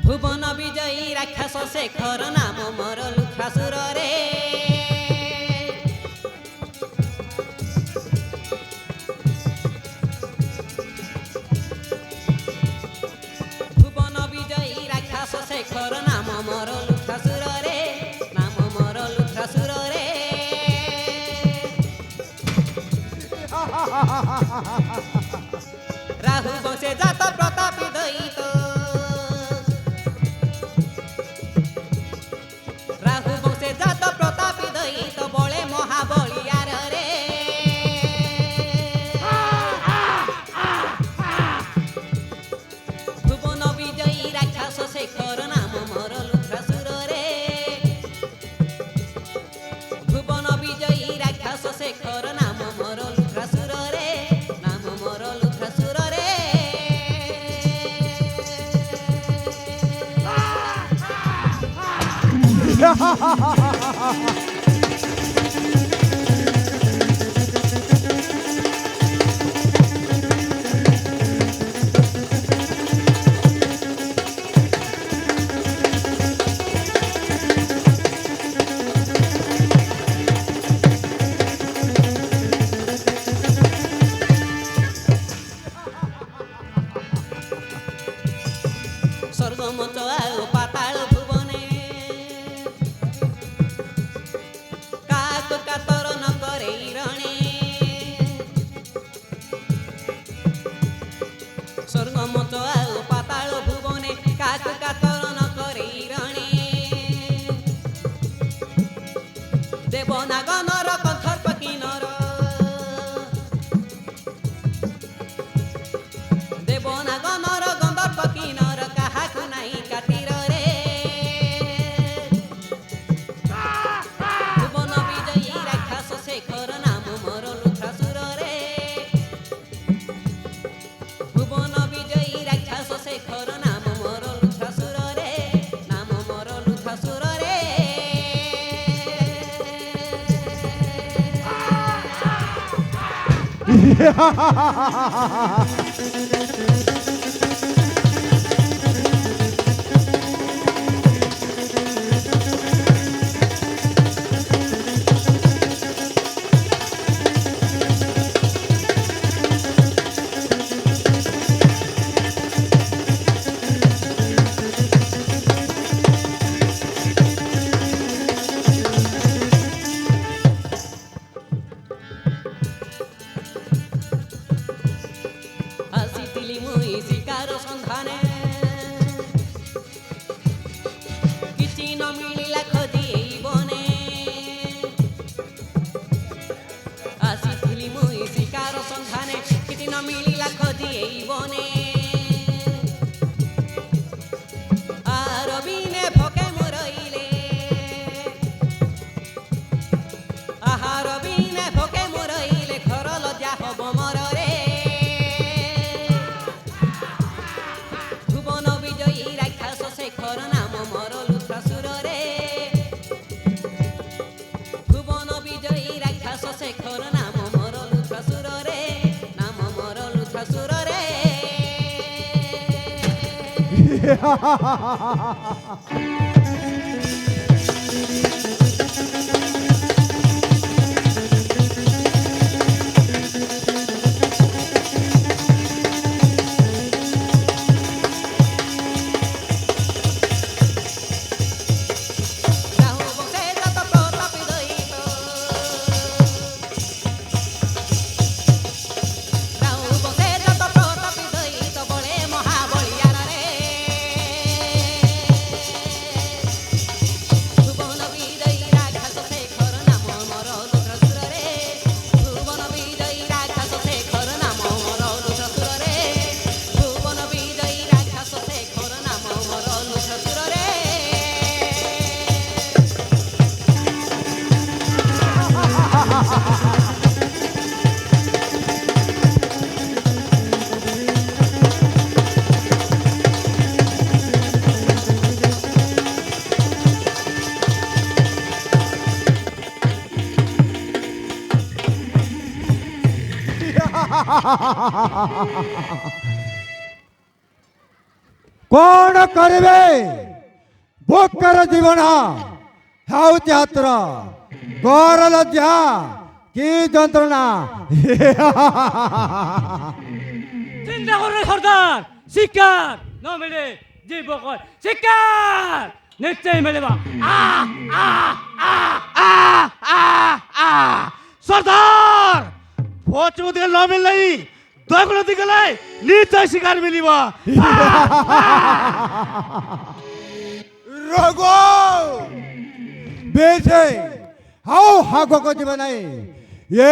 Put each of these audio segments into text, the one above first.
ভুবন বিজয়ী রাক্ষস শেখর নাম মোর লুখাসুর রে। ভুবন বিজয়ী রাক্ষস শেখর নাম মোর লুখাসুর রে, নাম মোর লুখাসুর রে। রাহু বংশে জাত প্রতাপী দৈত, রাহু বংশে জাত প্রতাপী দৈত বলে মহাবলিয়ার রে। ভুবন বিজয়ী রাক্ষস শেখর নাম মোর লুখাসুর রে। ভুবন বিজয়ী রাক্ষস শেখর নাম মোর লুখাসুর রে, নাম মোর লুখাসুর রে। স্বর্গমত আও পাতাল ভুবনে কাক কাতর ন করে রণে। স্বর্গমত আও পাতাল ভুবনে কাক কাতর ন করে রণে। দেবনাগনর কণ্ঠর্প কিনর, দেবনাগনর গন্ধর্প কিনর কাহাকু নাই কাতির রে। ভুবন বিজয়ী রাক্ষস শেখর নাম মোর লুখাসুর রে। ভুবন বিজয়ী রাক্ষস শেখর নাম মোর লুখাসুর রে, নাম মোর লুখাসুর রে। আসিଥିଲି মুই শিকার সন্ধানে, কিছু ন মিলিলা খোঁজি এই বনে। আসিଥିଲି মুই শিকার সন্ধানে, কিছু ন মিলিলা খোঁজি এই বনে। আর বিনে ভোকে মরইলে, আহার বিনে ভোকে মরইলে ঘর লজ্জা হব মর রে। ভুবন বিজয়ী রাক্ষস শেখর নাম মোর লুখাসুর রে। ভুবন বিজয়ী রাক্ষস শেখর নাম মোর লুখাসুর রে, নাম মোর লুখাসুর রে। রাহু বংশে জাত প্রতাপী দৈত, রাহু বংশে জাত প্রতাপী দৈত বলে মহাবলিয়ার রে। କଣ କରିବେ? ବୋକର ଜୀବନ ହେଉଛି ହାତର ଗର ଲଜ୍ଜା কি যন্ত্রণা। চিন্তা করে সর্দার, শিকার না মেলে জীব কয় শিকার নিশ্চয়ই মেলেবা। সর্দার পচমতে ন মিললাই দয়গুলো দিকে নিশ্চয় শিকার মিলিব। রগো বেছে হাও হাগক ଯିବ ନାହିଁ।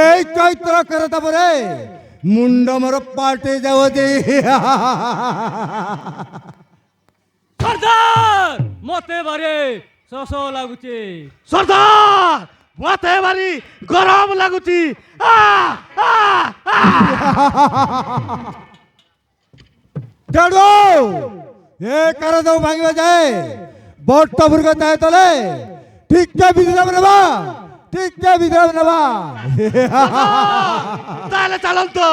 এই চৈত্র করে তারপরে মুন্ড মোর পাল্টে যাও যে। সর্দার মতে বারে শোষ লাগুছে। সর্দার মতে ভারি গরম লাগুছি। চলো এ কারো দাও ভাঙিবা যায় বট্ট মুরগ তাই তলে ঠিককে বিদ্রাম নেবা, ঠিককে বিদ্রাম নেবা। তাহলে চালন তো।